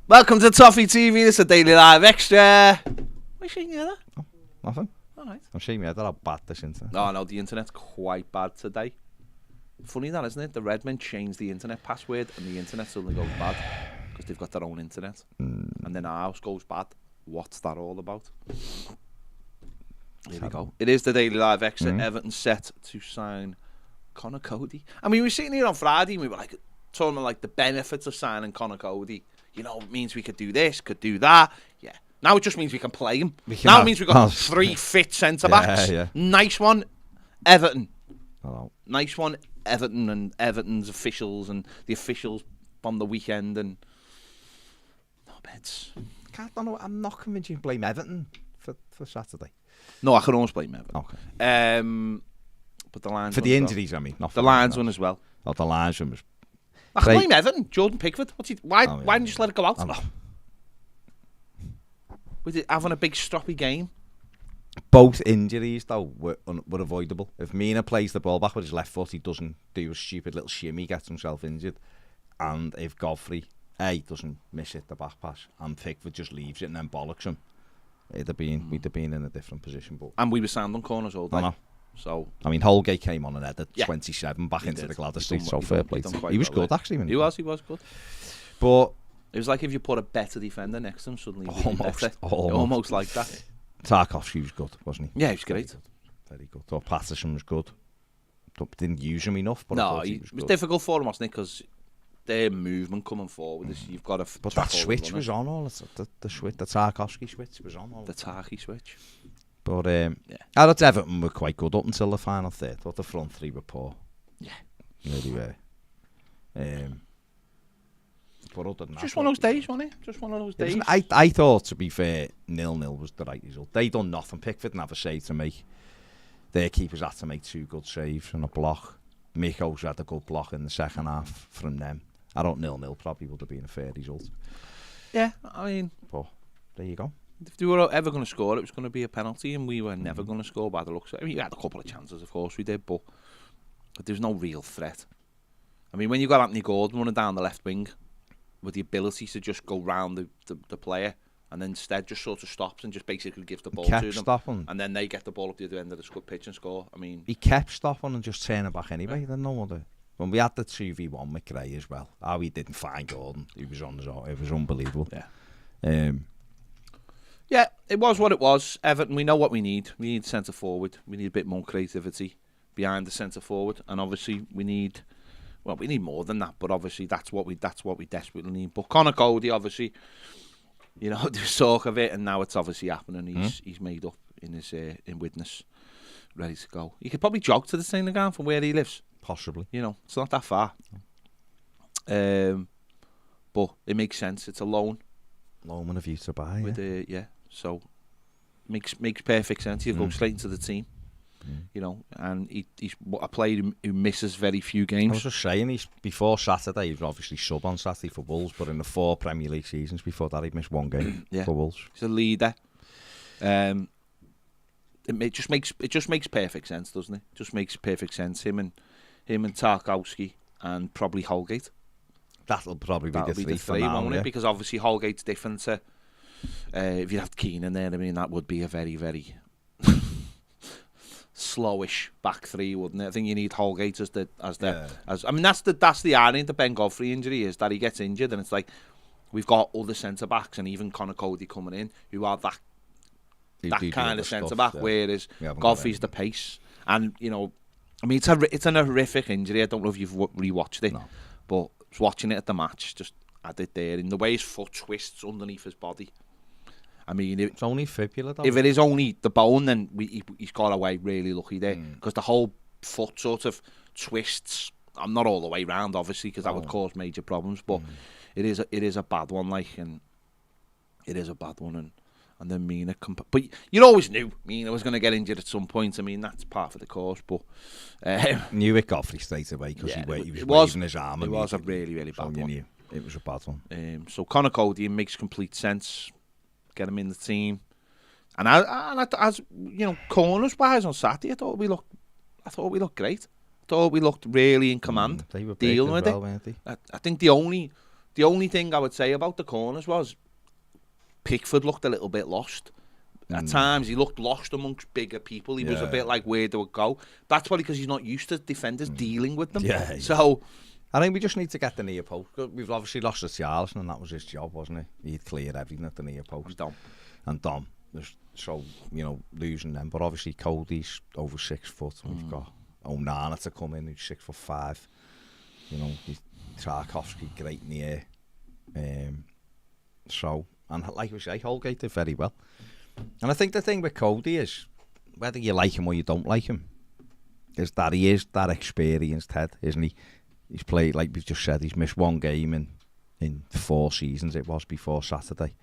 Welcome to Toffee TV. This is a daily live extra. What are you shaking your head at? Oh, nothing. All right. I'm shaking my head at how bad this internet. Oh no, the internet's quite bad today. Funny that, isn't it? The Redmen changed the internet password and the internet suddenly goes bad because they've got their own internet. And then our house goes bad. What's that all about? Here we go. It is the daily live extra. Everton set to sign Conor Coady. I mean, we were sitting here on Friday and we were like talking about like the benefits of signing Conor Coady. You know, it means we could do this, could do that. Yeah. Now it just means we can play him. Now it means we've got 3 fit centre-backs. Yeah. Nice one, Everton. Hello. Nice one, Everton and Everton's officials and the officials on the weekend and... No beds. I'm not convinced you can blame Everton for Saturday. No, I can almost blame Everton. Okay. But the Lions for the injuries, I mean. Not for the Lions one as well. Oh, the Lions one was... I can blame Everton. Jordan Pickford. Why didn't you just let it go out? I know. Was it having a big stroppy game? Both injuries, though, were avoidable. If Mina plays the ball back with his left foot, he doesn't do a stupid little shimmy, gets himself injured. And if Godfrey, doesn't miss it, the back pass, and Pickford just leaves it and then bollocks him, we'd have been in a different position. But and we were sound on corners all day. I know. So I mean, Holgate came on and headed 27 back into the Gladys Street, so fair play. He was good, actually. He was good. But it was like if you put a better defender next to him, suddenly almost like that. Tarkovsky was good, wasn't he? Yeah, he was great. Very good. Thought Patterson was good. Didn't use him enough, but no, it was difficult for him, wasn't it? Because their movement coming forward is you've got to. But that switch was on all the switch. The Tarkovsky switch was on all. The Tarky switch. But I thought Everton were quite good up until the final third. I thought the front three were poor. Yeah, really were. But other than just one of those days, wasn't it? Just one of those days. I thought, to be fair, 0-0 was the right result. They done nothing. Pickford didn't have a save to make. Their keepers had to make 2 good saves and a block. Miko's had a good block in the second half from them. I don't 0-0 probably would have been a fair result. Yeah, I mean, but there you go. If they were ever going to score, it was going to be a penalty, and we were never going to score by the looks of it. I mean, we had a couple of chances, of course we did, but there was no real threat. I mean, when you got Anthony Gordon running down the left wing with the ability to just go round the player, and then instead just sort of stops and just basically gives the ball to them, stopping. And then they get the ball up the other end of the pitch and score. I mean, he kept stopping and just turning back anyway. Then no other. When we had the 2v1 with Gray as well, how he didn't find Gordon, he was on his own. It was unbelievable. Yeah. Yeah, it was what it was. Everton, we know what we need. We need centre forward. We need a bit more creativity behind the centre forward, and obviously we need more than that. But obviously that's what we desperately need. But Conor Coady, obviously, you know, there's talk of it, and now it's obviously happening. He's made up in his in Widnes, ready to go. He could probably jog to the training ground from where he lives. Possibly. You know, it's not that far. But it makes sense. It's a loan. Loan with a view to buy. With so makes perfect sense. He'll go straight into the team. You know, and he's a player who misses very few games. I was just saying, before Saturday, he was obviously sub on Saturday for Wolves, but in the 4 Premier League seasons before that, he'd missed 1 game for Wolves. He's a leader. It just makes perfect sense, doesn't it? Just makes perfect sense. Him and Tarkowski and probably Holgate. That'll probably be the 3 for now, won't it? Because obviously Holgate's different to if you have Keane in there. I mean, that would be a very, very slowish back 3, wouldn't it? I think you need Holgate I mean, that's the irony of the Ben Godfrey injury, is that he gets injured and it's like we've got other centre backs and even Conor Coady coming in who are that kind of centre back, whereas Godfrey's the pace. And you know, I mean, it's an horrific injury. I don't know if you've rewatched it, but watching it at the match, just had it there in the way his foot twists underneath his body. I mean, it's only fibula, though. If it is only the bone, then he's got away really lucky there, because the whole foot sort of twists. I'm not all the way round, obviously, because that would cause major problems. But it is a bad one, and then Mina. But you always knew Mina was going to get injured at some point. I mean, that's part of the course. But knew it Godfrey straight away because he was waving his arm. It was a really, really bad one. It was a bad one. So Conor Coady makes complete sense. Get him in the team, and as you know, corners wise on Saturday, I thought we looked great. I thought we looked really in command. They were dealing with well, weren't they? I think the only The only thing I would say about the corners was Pickford looked a little bit lost. At times, he looked lost amongst bigger people. He was a bit like, where do it go? That's probably because he's not used to defenders dealing with them. Yeah. So, I think we just need to get the near post. We've obviously lost to Charleston, and that was his job, wasn't it? He'd clear everything at the near post. And Dom. So, losing them. But obviously, Cody's over 6 foot. We've got Onana to come in, who's 6'5". Tarkovsky, great in the air. And like we say, Holgate did very well. And I think the thing with Coady is, whether you like him or you don't like him, is that he is that experienced head, isn't he? He's played, like we've just said, he's missed one game in 4 seasons, it was, before Saturday.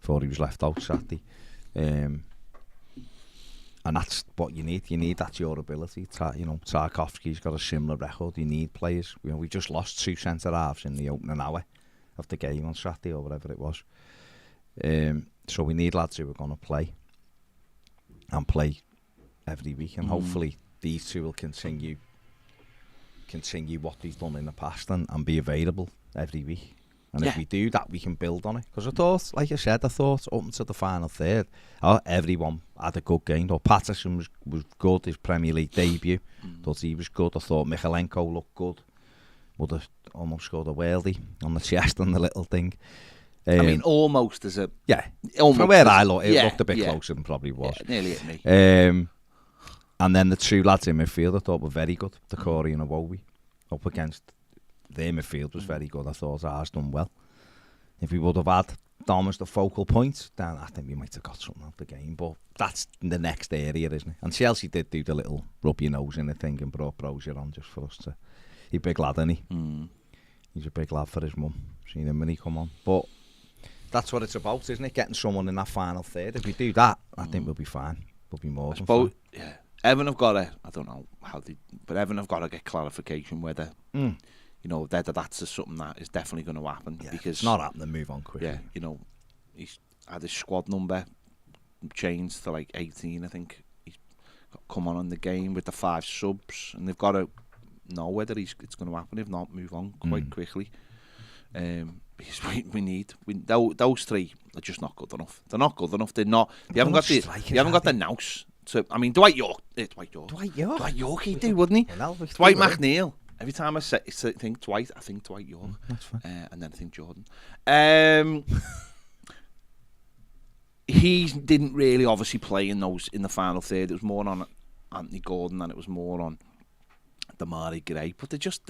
Before he was left out Saturday. And that's what you need. You need that durability. Tarkovsky's got a similar record. You need players. We just lost 2 centre-halves in the opening hour of the game on Saturday or whatever it was. So we need lads who are going to play every week, and hopefully these two will continue what they've done in the past and be available every week. And if we do that, we can build on it. Because I thought, like I said, up until the final third, everyone had a good game. Patterson was good, his Premier League debut. Thought he was good. I thought Michalenko looked good. Would have almost scored a worldie on the chest and the little thing. I mean, almost as a... Yeah. Almost from where I looked, it looked a bit closer than probably was. Yeah, nearly hit me. And then the 2 lads in midfield I thought were very good. Coady and Iwobi. Up against their midfield was very good. I thought ours done well. If we would have had Dom as the focal point, then I think we might have got something out of the game. But that's the next area, isn't it? And Chelsea did do the little rub your nose in the thing and brought Brozier on just for us to... He's a big lad, isn't he? He's a big lad for his mum. Seen him when he come on. But that's what it's about, isn't it? Getting someone in that final third. If we do that, I think we'll be fine. We'll be more than fine. Yeah. Everton have got to, I don't know but Everton have got to get clarification whether, that's something that is definitely going to happen. Yeah, because it's not happening, move on quickly. Yeah, he's had his squad number changed to like 18, I think. He's come on the game with the 5 subs, and they've got to know whether it's going to happen. If not, move on quite quickly. Because those 3 are just not good enough. They're not good enough. They haven't got the nous. So, I mean, Dwight York, he'd do, wouldn't he? Dwight McNeil. Every time I think Dwight, I think Dwight York. That's fine. And then I think Jordan. He didn't really obviously play in the final third. It was more on Anthony Gordon than it was more on Damari Gray. But they just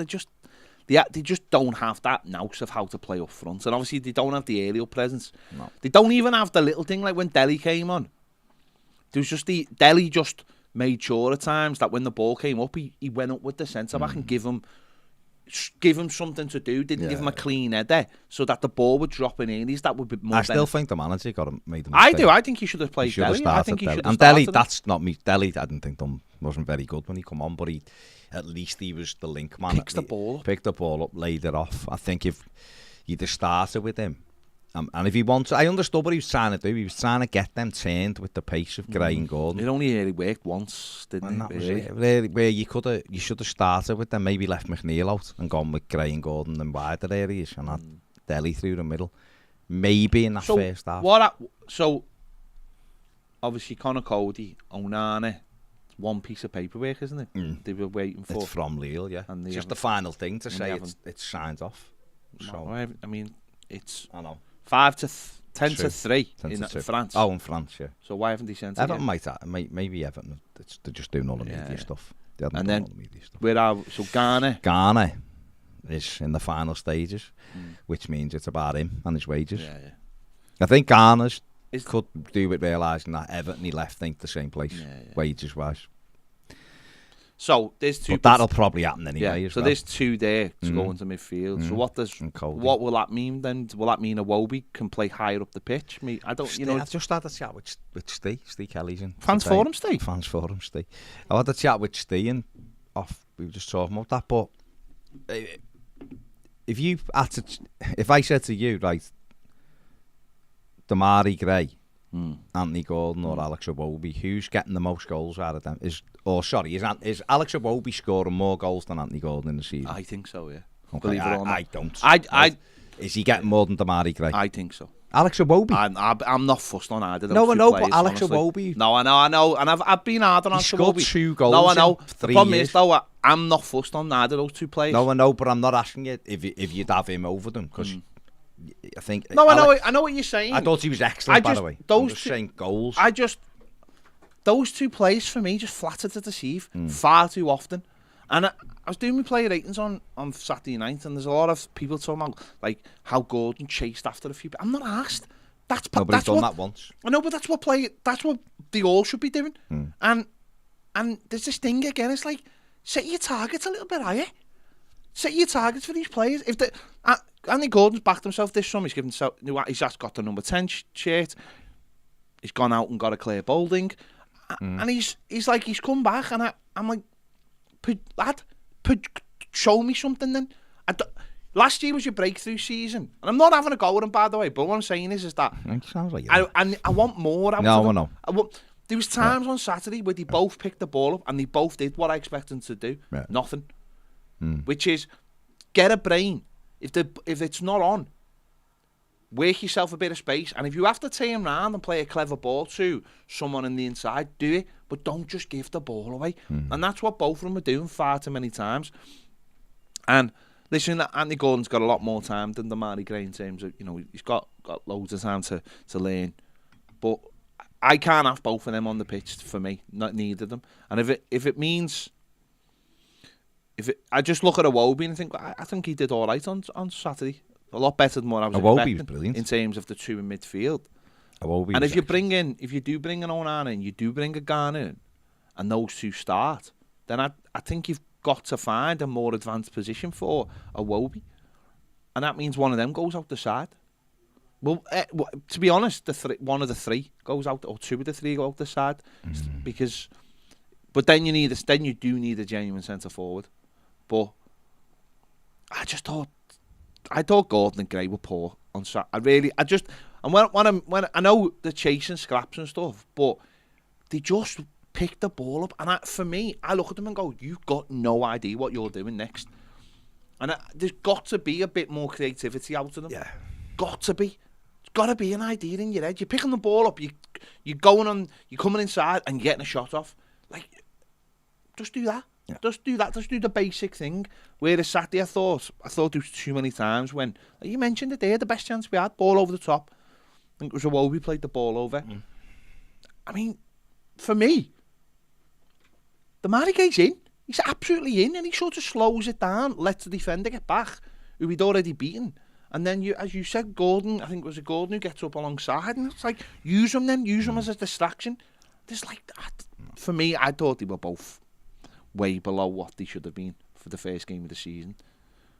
don't have that nous of how to play up front. And obviously they don't have the aerial presence. No. They don't even have the little thing like when Delhi came on. There was just Delhi just made sure at times that when the ball came up, he went up with the centre back and give him something to do. Didn't give him a clean header so that the ball would drop in earlies. That would be more. I still think the manager made the mistake. I do. I think he should have played Delhi. I think he should have started. And Delhi, that's not me. Delhi, I didn't think wasn't very good when he come on, but at least he was the link man. Picked the ball up, laid it off. I think if you'd have started with him. And if he wanted, I understood what he was trying to do. He was trying to get them turned with the pace of Gray and Gordon. It only really worked once, didn't it? That was it. Really, where you should have started with them. Maybe left McNeil out and gone with Gray and Gordon in wider areas and had Delhi through the middle. Maybe in that first half. So obviously Conor Coady, Onana, one piece of paperwork, isn't it? They were waiting for. It's from Lille, yeah. And it's just the final thing to say it's signed off. So I mean, it's. I know. 10 to 3 in France. Oh, in France, yeah. So why haven't they sent it? Everton maybe Everton. They're just doing all the media stuff. And then Ghana is in the final stages, which means it's about him and his wages. Yeah. I think Ghana's could do with realising that Everton he left think the same place, wages wise. So there's 2. But that'll probably happen anyway. So there's 2 there to go into midfield. So what will that mean then? Will that mean Iwobi can play higher up the pitch? I don't. I've just had a chat with Steve Kelly's in. Fans Forum, Steve. I had a chat with Steve and we were just talking about that. But if I said to you, right, Damari Gray, Anthony Gordon or Alex Iwobi, who's getting the most goals out of them? Is Alex Iwobi scoring more goals than Anthony Gordon in the season? I think so, yeah. Okay, believe it or not. I don't. Is he getting more than Damari Gray? I think so. Alex Iwobi? I'm not fussed on either. No, I know, players, but Alex honestly. Iwobi. No, I know. And I've been hard on Iwobi. He scored 2 goals No, I know. in 3 the problem years. is, though, I'm not fussed on either of those 2 players. No, I know, but I'm not asking you if you'd have him over them, because I think... No, I know what you're saying. I thought he was excellent, by the way. Those I'm just saying goals. Those 2 players, for me, just flatter to deceive far too often. And I was doing my player ratings on Saturday night, and there's a lot of people talking about like how Gordon chased after a few. I'm not asked. That's he's done that once. I know, but that's what they all should be doing. And there's this thing again. It's like, set your targets a little bit higher. Set your targets for these players. If Andy Gordon's backed himself this summer, he's just got the number 10 shirt. He's gone out and got a clear bowling, and he's come back, and I'm like, lad, show me something then. Last year was your breakthrough season, and I'm not having a go at him, by the way. But what I'm saying is that it sounds like I want more. I know. There was times on Saturday where they both picked the ball up and they both did what I expect them to do. Yeah. Nothing, which is get a brain. If it's not on, work yourself a bit of space, and if you have to turn around and play a clever ball to someone on the inside, do it. But don't just give the ball away. And that's what both of them are doing far too many times. And listen, Anthony Gordon's got a lot more time than Damari Gray in terms of, he's got loads of time to learn. But I can't have both of them on the pitch for me, not neither of them. And if it means, I just look at Iwobi and think, I think he did all right on Saturday. A lot better than what I was expecting was brilliant in terms of the 2 in midfield. Iwobi And if you do bring an Onana in, you do bring a Ghana in, and those 2 start, then I think you've got to find a more advanced position for Iwobi, and that means one of them goes out the side. Well, to be honest, one of the 3 goes out, or 2 of the 3 go out the side, but then you do need a genuine centre forward. But I thought Gordon and Gray were poor on Saturday. And when I know they're chasing scraps and stuff, but they just pick the ball up. And for me, I look at them and go, you've got no idea what you're doing next. And there's got to be a bit more creativity out of them. Yeah. Got to be. There's got to be an idea in your head. You're picking the ball up, you're coming inside and you're getting a shot off. Like, just do that. Yeah. Just do that. Just do the basic thing. Whereas Saturday, I thought there was too many times when, like you mentioned it there, the best chance we had, ball over the top. I think it was Iwobi played the ball over. I mean, for me, the Marigay's in. He's absolutely in, and he sort of slows it down, lets the defender get back, who he'd already beaten. And then, as you said, Gordon, I think it was Gordon who gets up alongside, and it's like, use him as a distraction. There's like, for me, I thought they were both way below what they should have been for the first game of the season,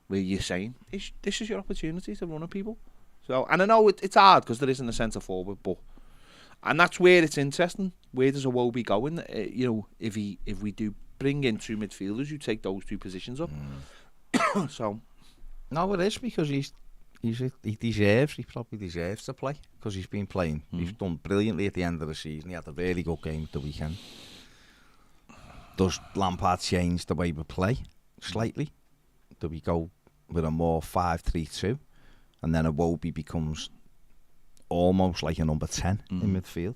where you're saying, this is your opportunity to run at people. So, and I know it's hard because there isn't a centre forward, and that's where it's interesting. Where does Iwobi go in? If we do bring in 2 midfielders, you take those 2 positions up. So, no, it is because he probably deserves to play because he's been playing. He's done brilliantly at the end of the season. He had a really good game at the weekend. Does Lampard change the way we play slightly? Do we go with a more 5-3-2, and then Iwobi becomes almost like a number 10 in midfield?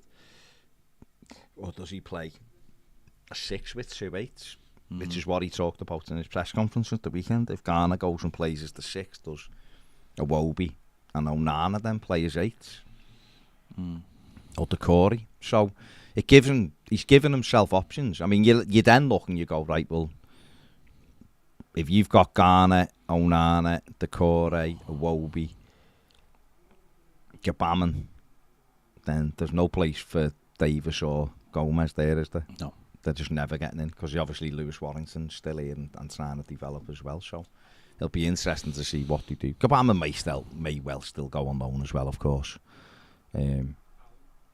Or does he play a 6 with 2 8s, which is what he talked about in his press conference at the weekend? If Ghana goes and plays as the 6, does Iwobi and Onana then play as 8s? Or Coady? So he's given himself options. I mean, you then look and you go, right, well, if you've got Ghana, Onana, Coady, Iwobi, Gbamin, then there's no place for Davis or Gomez there, is there? No. They're just never getting in because obviously Lewis Warrington's still here and trying to develop as well. So it'll be interesting to see what they do. Gbamin may well still go on loan as well, of course.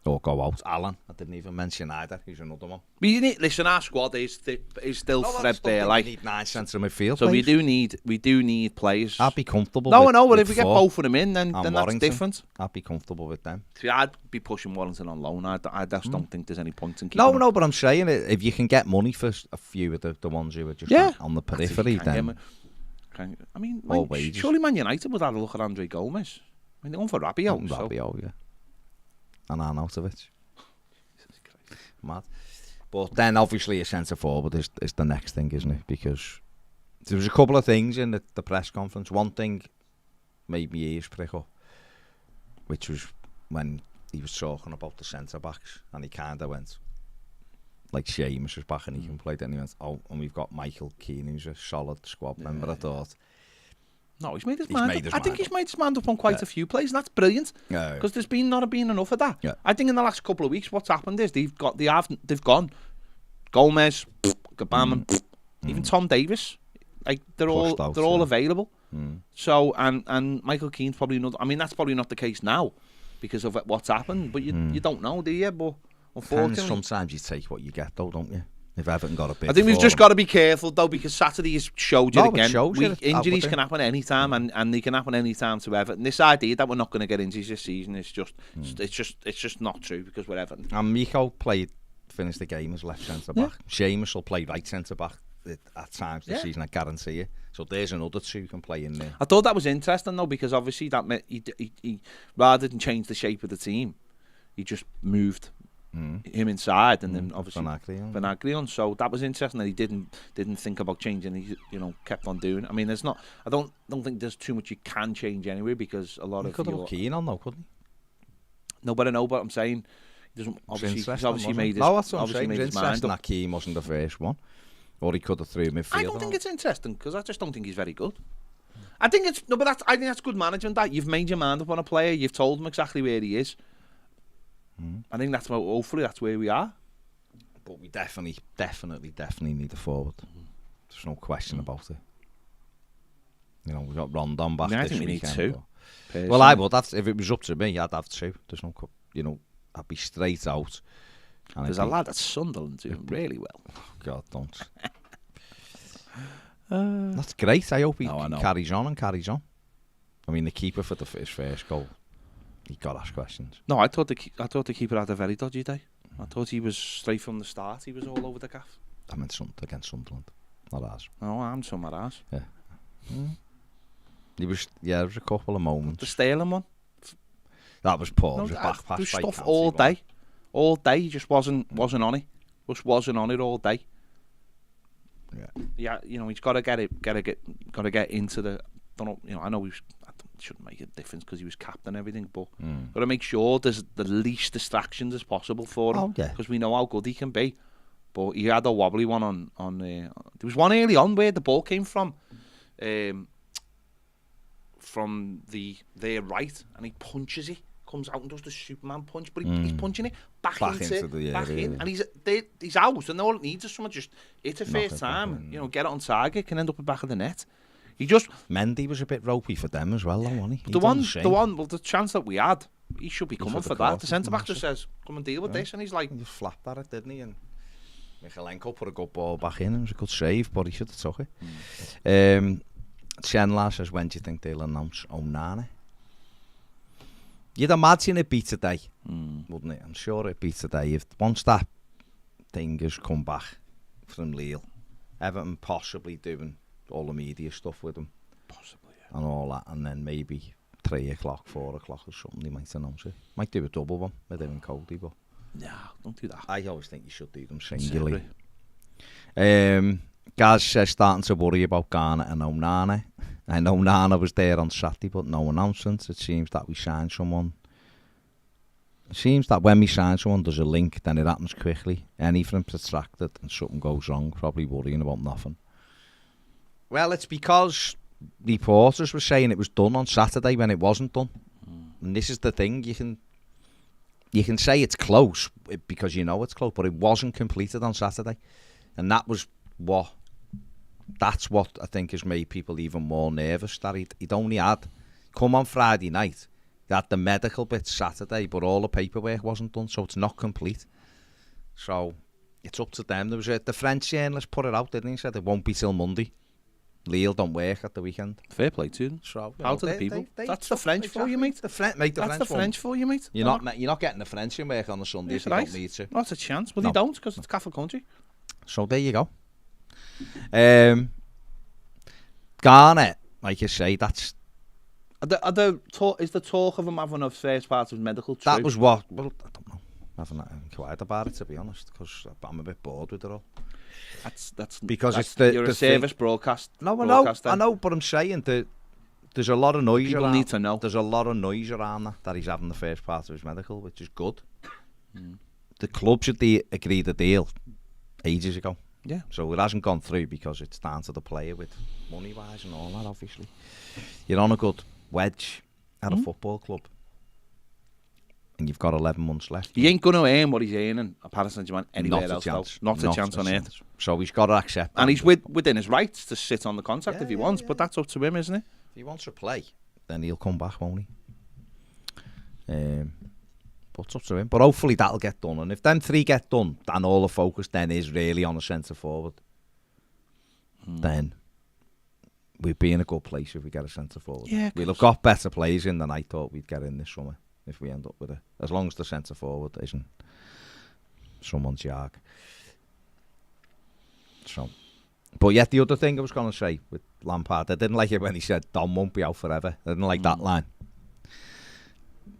Or go out. Alan, I didn't even mention either. He's another one. But you need, listen, our squad is still threadbare. Like, we need 9 centre midfield. So players. we do need players. I'd be comfortable. No, I know, but if we get both of them in, then that's different. I'd be comfortable with them. See, I'd be pushing Warrington on loan. I just don't think there's any point in keeping him. No, but I'm saying if you can get money for a few of the ones who are just on the periphery, then I mean, All surely Man United would have a look at Andre Gomez. I mean, they're going for Rabiot. Rabiot, yeah. And Arnautovic. Mad. But then obviously a centre forward is the next thing, isn't it? Because there was a couple of things in the press conference. One thing made me ears prick up, which was when he was talking about the centre backs, and he kind of went like Seamus was back and he can play. Then he went, and we've got Michael Keane, who's a solid squad member. I thought. No, he's made his mind up. I think he's made his mind up on quite a few plays, and that's brilliant. Because there's not been enough of that. Yeah. I think in the last couple of weeks, what's happened is they've gone Gomez, Gabam, even Tom Davis. Like they're all available. So and Michael Keane's probably not. I mean, that's probably not the case now because of what's happened. But you don't know, do you? But unfortunately, sometimes you take what you get, though, don't you? If Everton got a bit, I think we've just got to be careful though, because Saturday has showed you again. Injuries can happen any time, and they can happen any time to Everton. This idea that we're not going to get injuries this season is just, it's just not true because we're Everton. And Miko finished the game as left centre back. Seamus will play right centre back at times this season. I guarantee you. So there's another two who can play in there. I thought that was interesting though, because obviously that meant he rather than change the shape of the team, he just moved. Him inside, and then obviously Vanaglion. So that was interesting that he didn't think about changing. He kept on doing. I mean, there's not. I don't think there's too much you can change anyway, because a lot of could have Keane on though, couldn't he? No, but I know. But I'm saying he doesn't. He's obviously made his. No, that's what I'm saying. It's interesting that Keane wasn't the first one, or he could have threw midfield. I don't think it's interesting because I just don't think he's very good. I think that's good management. That you've made your mind up on a player. You've told him exactly where he is. I think hopefully that's where we are. But we definitely need a forward. There's no question about it. We've got Rondon back this weekend. I think we need two. Well, I would. If it was up to me, I'd have two. There's no, I'd be straight out. And there's a lad at Sunderland doing really well. Oh, God, don't. That's great. I hope he carries on. I mean, the keeper for his first goal. He got asked questions. No, I thought the keeper had a very dodgy day. I thought he was straight from the start. He was all over the gaff. I meant against Sunderland, not ours. No, I'm talking about ours. Yeah. He was. Yeah, there was a couple of moments. The Sterling one. That was poor. No, it was back pass. Stuff all day. All day. He just wasn't on it. Just wasn't on it all day. Yeah. Yeah. He's got to get into the. I know it shouldn't make a difference because he was captain and everything, but got to make sure there's the least distractions as possible for him, because we know how good he can be. But he had a wobbly one on there was one early on where the ball came from their right, and he punches it, comes out and does the Superman punch, but he's punching it back into the area, and he's out, and all it needs is someone just hit it first time, get it on target, can end up at the back of the net. He just Mendy was a bit ropey for them as well, though, wasn't he? The chance that we had, he should be coming for that. The centre back just says, "Come and deal with this," and he's like, he just flapped at it, didn't he? And Michaelenko put a good ball back in. It was a good save, but he should have took it. Chenla says, when do you think they'll announce Onana? You'd imagine it'd be today, wouldn't it? I'm sure it'd be today. Once that thing has come back from Lille, Everton possibly doing all the media stuff with them, possibly, and all that, and then maybe 3 o'clock, 4 o'clock or something, they might announce it. Might do a double one with him and Coady, but no, don't do that. I always think you should do them singly. Gaz says starting to worry about Ghana and Onana. I know Onana was there on Saturday, but no announcements. It seems that we sign someone. It seems that when we sign someone, there's a link, then it happens quickly. Anything protracted and something goes wrong, probably worrying about nothing. Well, it's because reporters were saying it was done on Saturday when it wasn't done. And this is the thing, you can say it's close because you know it's close, but it wasn't completed on Saturday. And that's what I think has made people even more nervous, that he'd only had come on Friday night. He had the medical bit Saturday, but all the paperwork wasn't done, so it's not complete. So it's up to them. There was the French journalist put it out, didn't he? Said it won't be till Monday. Lille don't work at the weekend. Fair play to them. So, how to the people? That's the French for you, mate. That's the French for you, mate. You're not getting the French in work on the Sunday if you don't need to. Not a chance, but they don't, because it's Catholic country. So there you go. Garnett, like you say, that's... Is the talk of him having a first part of his medical true? That was what... Well, I don't know. I haven't inquired about it, to be honest, because I'm a bit bored with it all. Because you're a service broadcast. No, I know, but I'm saying that there's a lot of noise People around. Need to know. There's a lot of noise around that he's having the first part of his medical, which is good. The club should agree the deal ages ago. Yeah. So it hasn't gone through because it's down to the player with money-wise and all that, obviously. You're on a good wedge at a football club. And you've got 11 months left. He ain't going to earn what he's earning at Paris Saint-Germain anywhere else. Not a chance on earth. So he's got to accept that. And he's within his rights to sit on the contract if he wants, but that's up to him, isn't it? If he wants to play, then he'll come back, won't he? But it's up to him. But hopefully that'll get done. And if them 3 get done, then all the focus then is really on the centre forward. Then we'd be in a good place if we get a centre forward. Yeah, we'll have got better players in than I thought we'd get in this summer if we end up with it. As long as the centre forward isn't someone's yard. So, but yet the other thing I was going to say with Lampard, I didn't like it when he said Dom won't be out forever. I didn't like that line.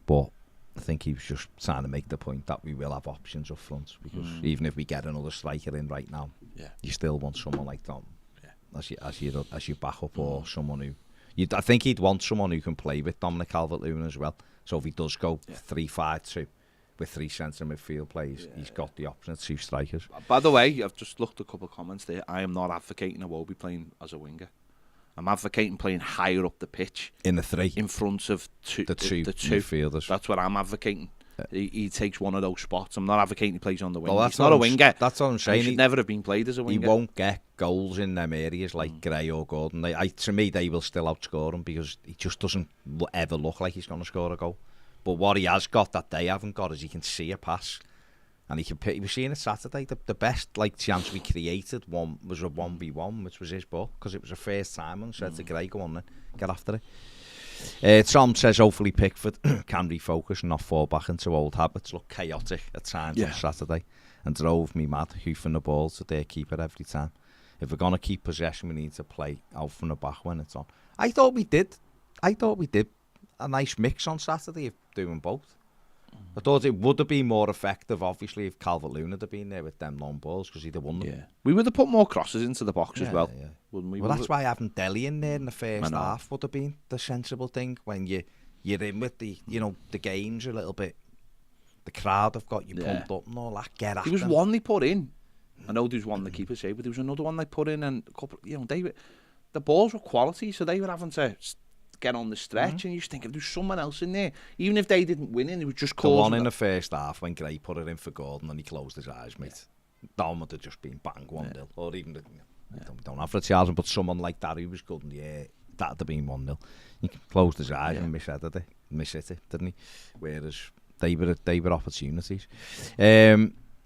But I think he was just trying to make the point that we will have options up front, because even if we get another striker in right now, you still want someone like Dom as your backup, or someone who I think he'd want someone who can play with Dominic Calvert-Lewin as well. So if he does go 3-5-2 with 3 centre midfield players, he's got the option of 2 strikers. By the way, I've just looked at a couple of comments there. I am not advocating Iwobi playing as a winger. I'm advocating playing higher up the pitch. In the 3. In front of the two midfielders. That's what I'm advocating. He takes one of those spots. I'm not advocating he plays on the wing. He's not a winger. That's what I'm saying. He should never have been played as a winger. He won't get goals in them areas like Gray or Gordon. To me, they will still outscore him, because he just doesn't ever look like he's going to score a goal. But what he has got that they haven't got is he can see a pass. And he was seeing it Saturday. The best chance we created was a 1v1, which was his ball, because it was the first time, and said to Gray, go on then, get after it. Tom says hopefully Pickford can refocus and not fall back into old habits. Look chaotic at times on Saturday, and drove me mad, hoofing the ball to their keeper every time. If we're going to keep possession, we need to play out from the back when it's on. I thought we did a nice mix on Saturday of doing both. I thought it would have been more effective, obviously, if Calvert-Lewin had been there with them long balls, because he'd have won them. Yeah. We would have put more crosses into the box as well, wouldn't we? Well, that's why having Dele in there in the first half would have been the sensible thing, when you're in with the games a little bit. The crowd have got you pumped up and all that. Get at them. There was one they put in. I know there was one the keeper saved, but there was another one they put in, and a couple, the balls were quality, so they were having to get on the stretch, and you just think if there's someone else in there, even if they didn't win it, it was just causing... The one in the first half when Gray put it in for Gordon and he closed his eyes, mate. Dom would have just been bang 1-0, or even we don't have Richarlison, but someone like that who was good in the air, that'd have been 1-0. He closed his eyes and mishit it, didn't he? Whereas they were opportunities.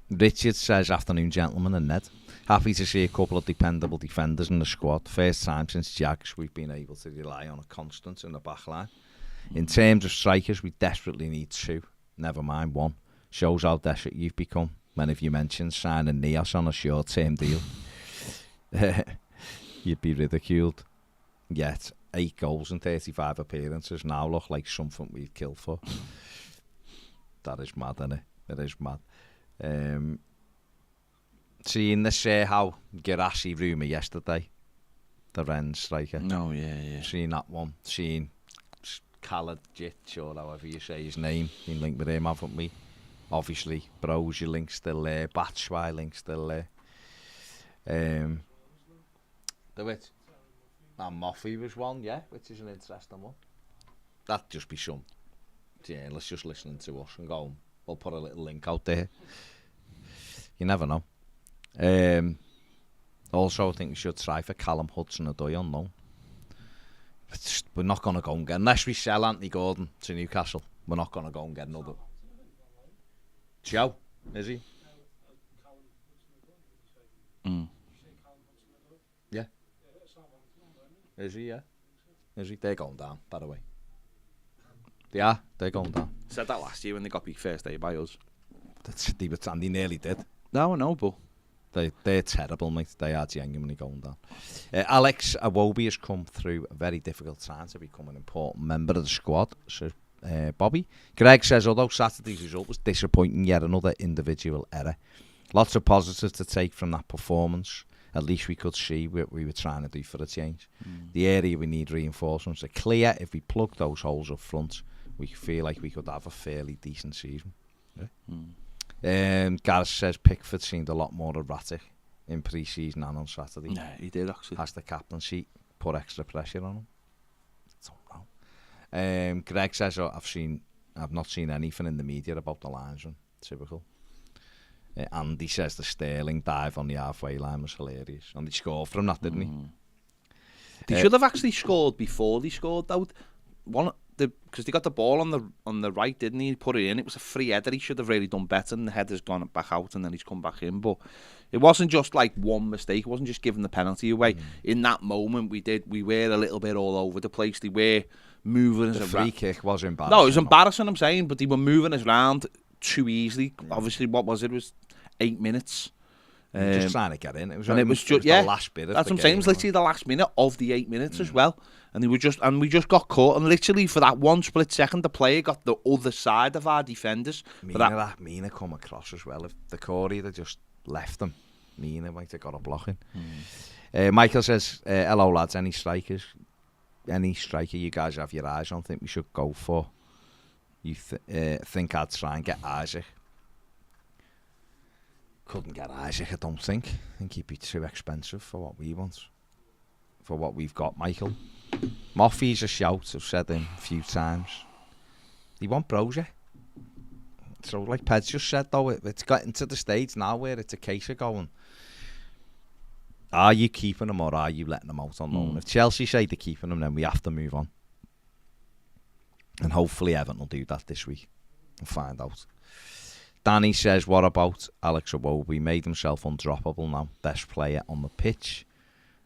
Richard says, afternoon gentlemen and Ned. Happy to see a couple of dependable defenders in the squad. First time since Jags we've been able to rely on a constant in the back line. In terms of strikers, we desperately need 2. Never mind 1. Shows how desperate you've become. When if you mentioned signing Neos on a short-term deal, you'd be ridiculed. Yet 8 goals and 35 appearances now look like something we'd kill for. That is mad, isn't it? It is mad. Seeing this how Gerassi rumour yesterday, the Rennes striker. No, yeah. Seeing that one. Seeing Kalajic, or however you say his name, been linked with him, haven't we? Obviously, Brozier link still there, Batshuayi link still there. And Mathew was one, which is an interesting one. That'd just be some. Yeah, let's just listen to us and go. We'll put a little link out there. You never know. Also, I think we should try for Callum Hudson-Odoi on loan. We're not going to go and get, unless we sell Anthony Gordon to Newcastle, we're not going to go and get another. Joe, is he? Yeah. Is he, Is he? They're going down, by the way. Yeah, they're going down. Said that last year when they got beat first day by us. They nearly did. No, but They're terrible, mate. They are genuinely going down. Alex Iwobi has come through a very difficult time to become an important member of the squad, says Bobby. Greg says, although Saturday's result was disappointing, yet another individual error. Lots of positives to take from that performance. At least we could see what we were trying to do for a change. The area we need reinforcements are clear. If we plug those holes up front, we feel like we could have a fairly decent season. Gareth says Pickford seemed a lot more erratic in pre-season and on Saturday. Yeah, he did actually. Has the captaincy put extra pressure on him? I don't know. Greg says I've not seen anything in the media about the linesman. Typical. Andy says the Sterling dive on the halfway line was hilarious, and he scored from that, didn't he? They should have actually scored before they scored, though. Because they got the ball on the right, didn't he? He put it in. It was a free header. He should have really done better, and the header's gone back out, and then he's come back in. But it wasn't just like one mistake. It wasn't just giving the penalty away. In that moment, we were a little bit all over the place. They were moving us around. The free kick was embarrassing. No, it was embarrassing, I'm saying, but they were moving us around too easily. Obviously, what was it? It was 8 minutes. Just trying to get in. It was just the last bit of that's the what I'm saying. It was literally the last minute of the 8 minutes as well. And we just got caught. And literally for that one split second, the player got the other side of our defenders. Mina come across as well. If the Coady had just left them, Mina might have got a blocking. Michael says, hello lads, any striker you guys have your eyes on think we should go for? You think I'd try and get Isaac? Couldn't get Isaac, I don't think. I think he'd be too expensive for what we want. For what we've got, Michael. Mathew's a shout, I've said him a few times. They want Brozier. So like Ped's just said though, it's gotten to the stage now where it's a case of going, are you keeping him or are you letting him out on loan? If Chelsea say they're keeping him, then we have to move on. And hopefully Everton will do that this week. We'll find out. Danny says, what about Alex Iwobi? Made himself undroppable now. Best player on the pitch.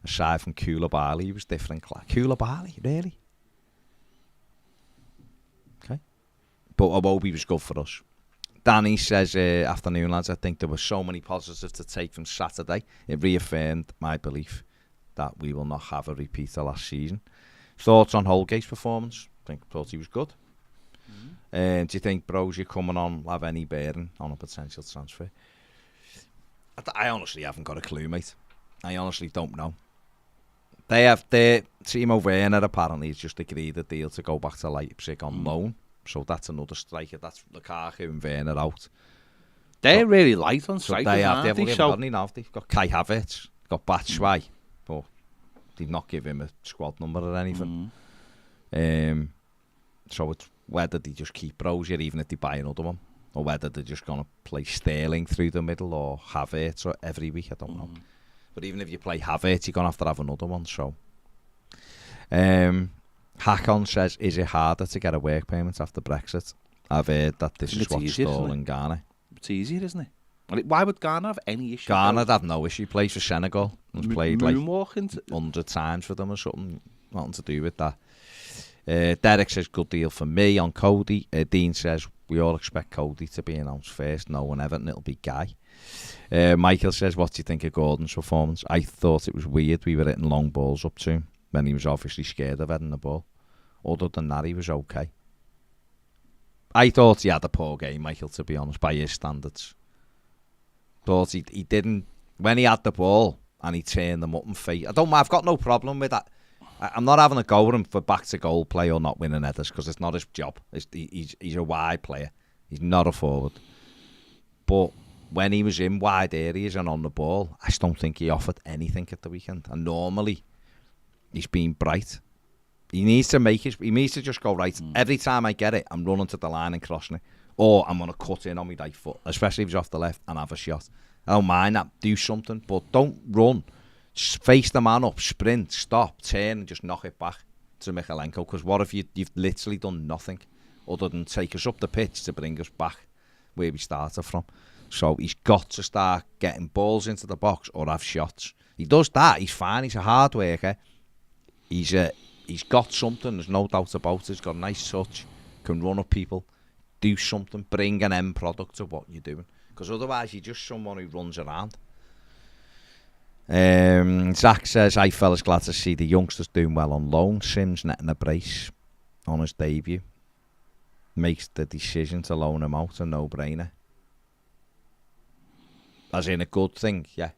Aside from Koulibaly, he was different class. Koulibaly, really? Okay. But Iwobi was good for us. Danny says, afternoon lads, I think there were so many positives to take from Saturday. It reaffirmed my belief that we will not have a repeat of last season. Thoughts on Holgate's performance? I thought he was good. Do you think Brozier coming on will have any bearing on a potential transfer? I honestly haven't got a clue, mate. I honestly don't know. They have Timo Werner apparently has just agreed a deal to go back to Leipzig on loan. So that's another striker. That's Lukaku and Werner out. They're really light on strikers, they aren't they? They've got any now. They've got Kai Havertz, got Batshuayi, but they've not given him a squad number or anything. So it's whether they just keep Brozier even if they buy another one, or whether they're just going to play Sterling through the middle or Havertz or every week, I don't know. But even if you play Havertz, you're going to have another one. So, Hakon says, is it harder to get a work permit after Brexit? I've heard that this is what's stalling Ghana. It's easier, isn't it? Why would Ghana have any issue? Ghana have no issue. Plays for Senegal. He's played like 100 times for them or something. Nothing to do with that. Derek says, good deal for me on Coady. Dean says, we all expect Coady to be announced first. No one Everton, it'll be Guy. Michael says, what do you think of Gordon's performance? I thought it was weird we were hitting long balls up to him when he was obviously scared of heading the ball. Other than that, he was okay. I thought he had a poor game, Michael, to be honest, by his standards. Thought he didn't, when he had the ball and he turned them up and face. I've got no problem with that. I'm not having a go with him for back to goal play or not winning headers because it's not his job. He's a wide player. He's not a forward. But when he was in wide areas and on the ball, I just don't think he offered anything at the weekend. And normally, he's been bright. He needs to just go, right, every time I get it, I'm running to the line and crossing it. Or I'm going to cut in on my right foot, especially if he's off the left, and have a shot. I don't mind that. Do something, but don't run. Just face the man up, sprint, stop, turn, and just knock it back to Mykolenko. Because what if you've literally done nothing other than take us up the pitch to bring us back where we started from? So he's got to start getting balls into the box or have shots. He does that, he's fine, he's a hard worker. He's got something, there's no doubt about it. He's got a nice touch, can run up people, do something, bring an end product to what you're doing. Because otherwise you're just someone who runs around. Zach says, "Hi fellas, glad to see the youngsters doing well on loan. Sims netting a brace on his debut. Makes the decision to loan him out a no-brainer. As in a good thing, yeah.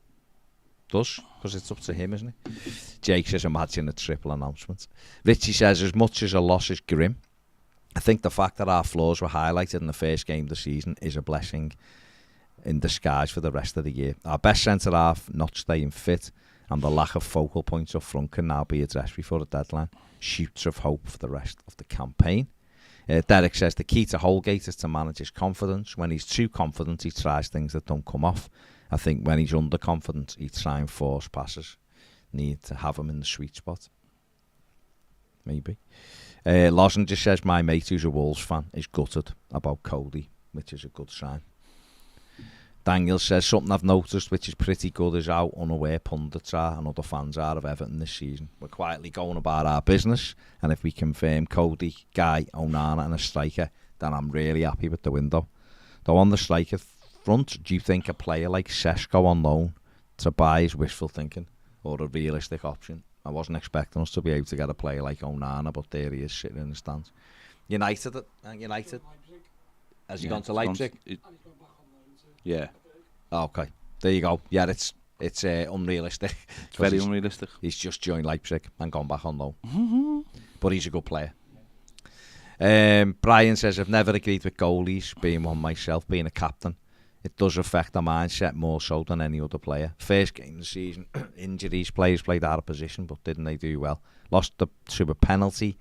Does, because it's up to him, isn't it?" Jake says, "Imagine a triple announcement." Richie says, "As much as a loss is grim, I think the fact that our flaws were highlighted in the first game of the season is a blessing in disguise for the rest of the year. Our best centre-half not staying fit and the lack of focal points up front can now be addressed before the deadline. Shoots of hope for the rest of the campaign." Derek says, "The key to Holgate is to manage his confidence. When he's too confident, he tries things that don't come off. I think when he's underconfident, he tries and force passes. Need to have him in the sweet spot." Maybe. Lawson just says, "My mate, who's a Wolves fan, is gutted about Coady," which is a good sign. Daniel says, "Something I've noticed, which is pretty good, is how unaware pundits are and other fans are of Everton this season. We're quietly going about our business, and if we confirm Coady, Guy, Onana and a striker, then I'm really happy with the window. Though on the striker front, do you think a player like Sesko on loan to buy is wishful thinking or a realistic option? I wasn't expecting us to be able to get a player like Onana, but there he is sitting in the stands." United. Has he gone to Leipzig? Yeah. Okay, there you go. Yeah, it's unrealistic. It's very unrealistic. He's just joined Leipzig and gone back on loan. But he's a good player. Brian says, "I've never agreed with goalies, being one myself, being a captain. It does affect the mindset more so than any other player. First game of the season, injuries, players played out of position, but didn't they do well? Lost to a penalty.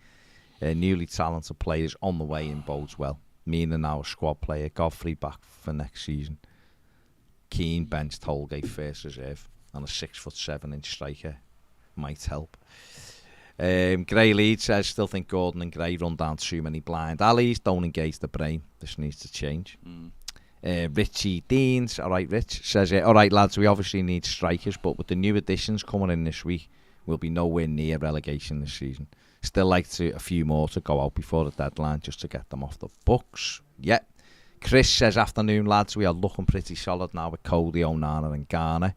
Newly talented players on the way in bodes well. Meaning now a squad player, Godfrey back for next season. Keane benched Holgate first reserve, and a 6'7" striker might help." Gray Leeds says, "Still think Gordon and Gray run down too many blind alleys, don't engage the brain. This needs to change." Richie Deans, alright Rich, says, "Alright lads, we obviously need strikers, but with the new additions coming in this week, we'll be nowhere near relegation this season. Still like a few more to go out before the deadline just to get them off the books." Yeah. Chris says, "Afternoon lads, we are looking pretty solid now with Coady, Onana and Garner,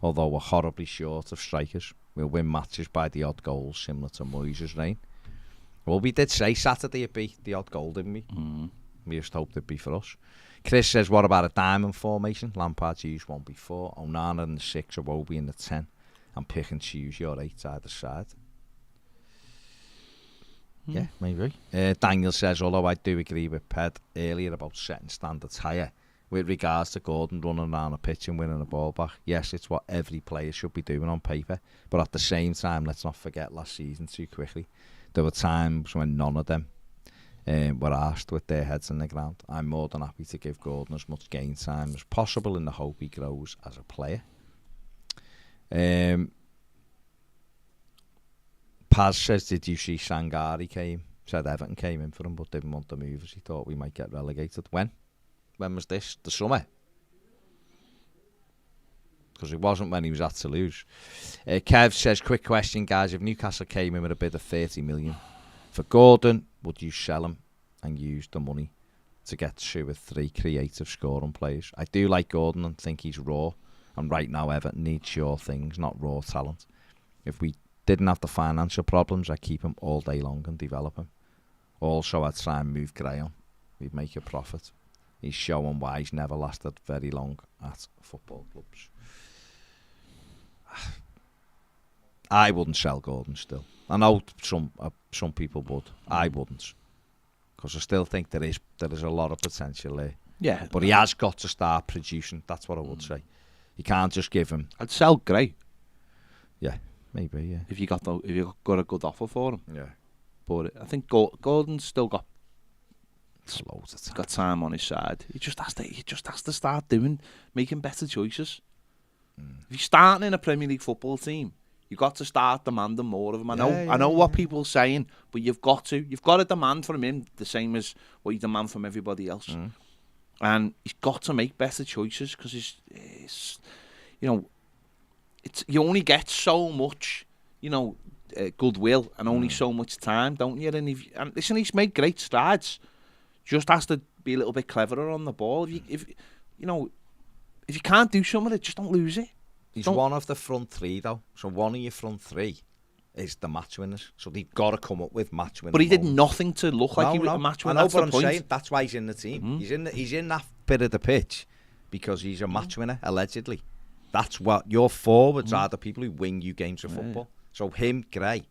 although we're horribly short of strikers. We'll win matches by the odd goals similar to Moyes' reign." Well, we did say Saturday it'd be the odd goal, didn't we? We just hoped it'd be for us. Chris says, "What about a diamond formation? Lampard's used one before. Onana in the 6, Iwobi in the 10, and pick and choose your 8 either side." Yeah, maybe. Daniel says, "Although I do agree with Ped earlier about setting standards higher with regards to Gordon running around a pitch and winning a ball back. Yes, it's what every player should be doing on paper. But at the same time, let's not forget last season too quickly. There were times when none of them were asked with their heads in the ground. I'm more than happy to give Gordon as much game time as possible in the hope he grows as a player." Paz says, "Did you see Sangari came? Said Everton came in for him but didn't want to move as he thought we might get relegated." When? When was this? The summer? Because it wasn't when he was at Toulouse. Kev says, "Quick question, guys. If Newcastle came in with a bid of 30 million for Gordon, would you sell him and use the money to get 2 or 3 creative scoring players? I do like Gordon and think he's raw. And right now Everton needs sure things, not raw talent. If we didn't have the financial problems, I'd keep him all day long and develop him. Also, I'd try and move Graham. We'd make a profit. He's showing why he's never lasted very long at football clubs." I wouldn't sell Gordon still. I know some people would. I wouldn't. Because I still think there is a lot of potential there. Yeah. But he has got to start producing. That's what I would say. You can't just give him... I'd sell Gray. Yeah. Maybe, yeah. If you got a good offer for him. Yeah. But I think Gordon's still got loads of time. Got time on his side. He just has to start making better choices. If you're starting in a Premier League football team, you've got to start demanding more of him. I know what people are saying, but you've got to demand from him the same as what you demand from everybody else. And he's got to make better choices because it's you only get so much, goodwill and only so much time, don't you? And listen, he's made great strides. Just has to be a little bit cleverer on the ball. If you can't do something, just don't lose it. He's one of the front three, though. So one of your front three is the match winners. So they've got to come up with match winners. But he did nothing to look like he was a match winner. I know, that's but the I'm point. saying that's why he's in the team. He's in that bit of the pitch because he's a match winner, allegedly. That's what your forwards are, the people who win you games of football. So him, Gray,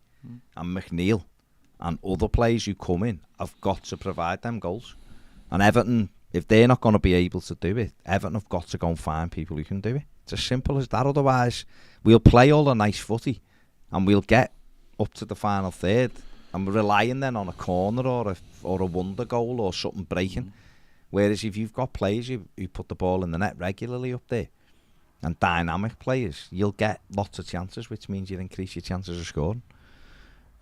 and McNeil, and other players who come in have got to provide them goals. And Everton, if they're not going to be able to do it, Everton have got to go and find people who can do it. It's as simple as that. Otherwise, we'll play all the nice footy and we'll get up to the final third and we're relying then on a corner or a wonder goal or something breaking. Whereas if you've got players who put the ball in the net regularly up there and dynamic players, you'll get lots of chances, which means you increase your chances of scoring.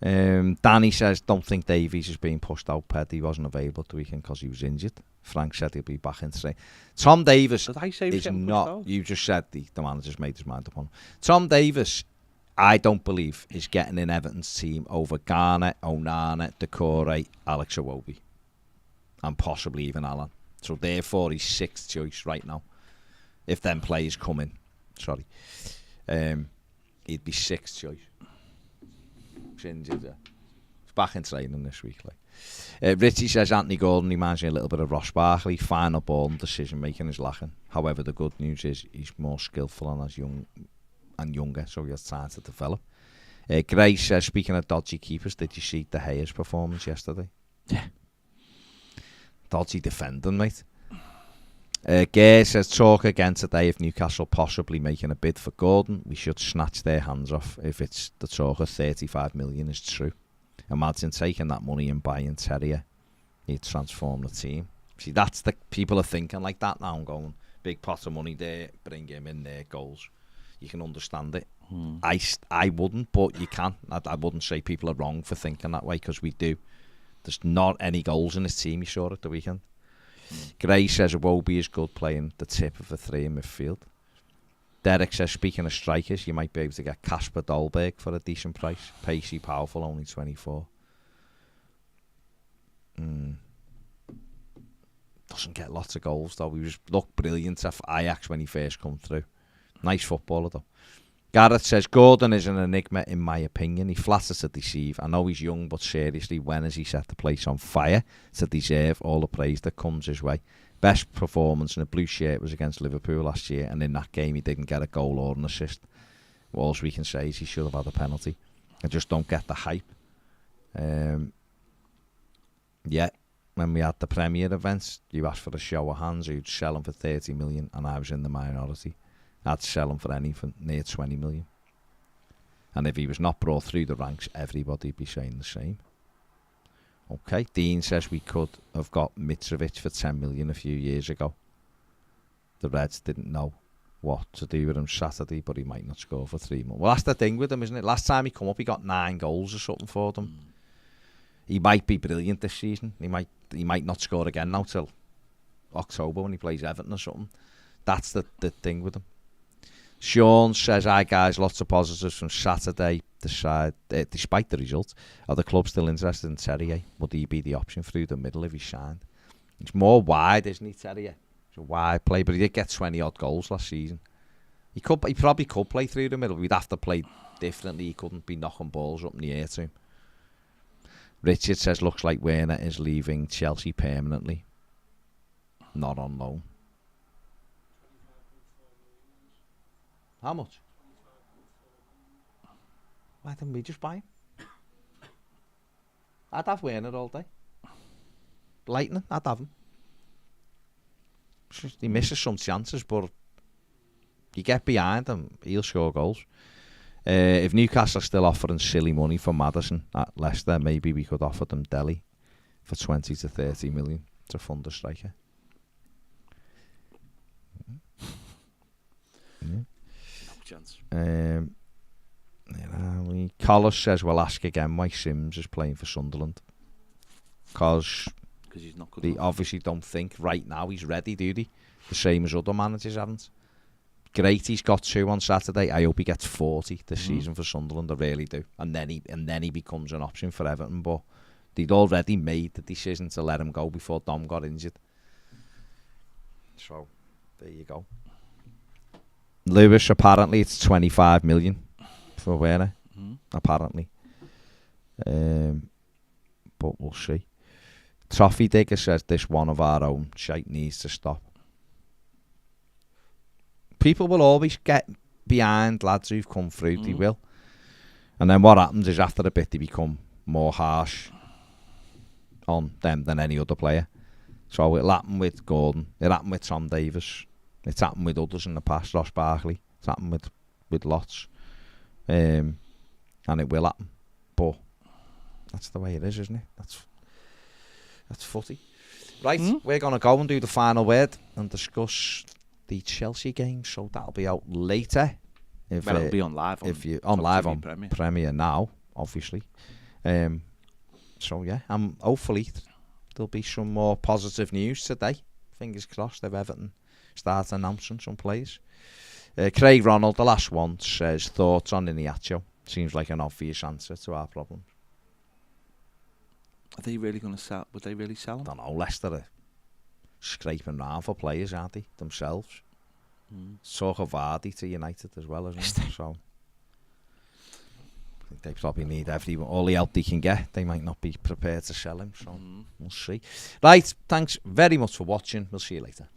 Danny says, don't think Davies is being pushed out. He wasn't available the weekend because he was injured. Frank said he'll be back in today. Tom Davis is not. You just said the manager's made his mind up on him. Tom Davis, I don't believe, is getting in Everton's team over Garner, Onana, Decore, Alex Iwobi, and possibly even Alan. So therefore, he's sixth choice right now. If them players come in, he'd be sixth choice. He's injured. He's back in training this week. Richie says Anthony Gordon reminds me a little bit of Ross Barkley. Final ball and decision making is lacking. However, the good news is he's more skillful and younger, so he has time to develop. Gray says, speaking of dodgy keepers, did you see De Gea's performance yesterday? Yeah. Dodgy defending, mate. Gay says, talk again today if Newcastle possibly making a bid for Gordon. We should snatch their hands off if it's the talk of 35 million is true. Imagine taking that money and buying Terrier. He'd transform the team. See, that's the people are thinking like that now. I'm going, big pot of money there, bring him in there, goals. You can understand it. I wouldn't, but you can. I wouldn't say people are wrong for thinking that way because we do. There's not any goals in this team. You saw it the weekend. Gray says Iwobi is good playing the tip of the three in midfield. Derek says, speaking of strikers, you might be able to get Kasper Dolberg for a decent price. Pacey, powerful, only 24. Doesn't get lots of goals though. He looked brilliant at Ajax when he first come through. Nice footballer though. Gareth says, Gordon is an enigma in my opinion. He flatters to deceive. I know he's young, but seriously, when has he set the place on fire to deserve all the praise that comes his way? Best performance in a blue shirt was against Liverpool last year, and in that game he didn't get a goal or an assist. All we can say is he should have had a penalty. I just don't get the hype. Yeah, when we had the Premier events, you asked for a show of hands, you'd sell him for 30 million, and I was in the minority. I'd sell him for anything near 20 million. And if he was not brought through the ranks, everybody'd be saying the same. Okay, Dean says we could have got Mitrovic for 10 million a few years ago. The Reds didn't know what to do with him Saturday, but he might not score for 3 months. Well, that's the thing with him, isn't it? Last time he come up, he got 9 goals or something for them. He might be brilliant this season. He might not score again now till October when he plays Everton or something. That's the thing with him. Sean says, hi guys, lots of positives from Saturday. Despite the result, are the club still interested in Terrier? Would he be the option through the middle if he signed? He's more wide, isn't he, Terrier? He's a wide player, but he did get 20 odd goals last season. He probably could play through the middle. We'd have to play differently. He couldn't be knocking balls up in the air to him. Richard says, looks like Werner is leaving Chelsea permanently. Not on loan. How much? Why didn't we just buy him? I'd have Werner all day. Lightning, I'd have him. He misses some chances, but you get behind him, he'll score goals. If Newcastle are still offering silly money for Maddison at Leicester, maybe we could offer them Delhi for 20 to 30 million to fund a striker. Chance. Collis says, we'll ask again why Sims is playing for Sunderland. Because he's not good. They obviously don't think right now he's ready, do they? The same as other managers haven't. Great, he's got 2 on Saturday. I hope he gets 40 this season for Sunderland. I really do. And then he becomes an option for Everton. But they'd already made the decision to let him go before Dom got injured. So there you go. Lewis, apparently it's 25 million for Werner, apparently. But we'll see. Toffee Digger says this one of our own shite needs to stop. People will always get behind lads who've come through, they will. And then what happens is after a bit they become more harsh on them than any other player. So it'll happen with Gordon, it happened with Tom Davis, it's happened with others in the past, Ross Barkley, it's happened with lots. And it will happen. But that's the way it is, isn't it? That's footy. Right, we're going to go and do the final word and discuss the Chelsea game, so that'll be out later. It'll be on live on Premier now, obviously. So yeah, hopefully there'll be some more positive news today. Fingers crossed if Everton start announcing some players. Craig Ronald, the last one, says thoughts on Iniacho. Seems like an obvious answer to our problem. Are they really going to sell? Would they really sell him? I don't know. Leicester are scraping round for players, aren't they? Themselves. Talk of Vardy to United as well, isn't it? So I think they probably need all the help they can get. They might not be prepared to sell him, so we'll see. Right, thanks very much for watching. We'll see you later.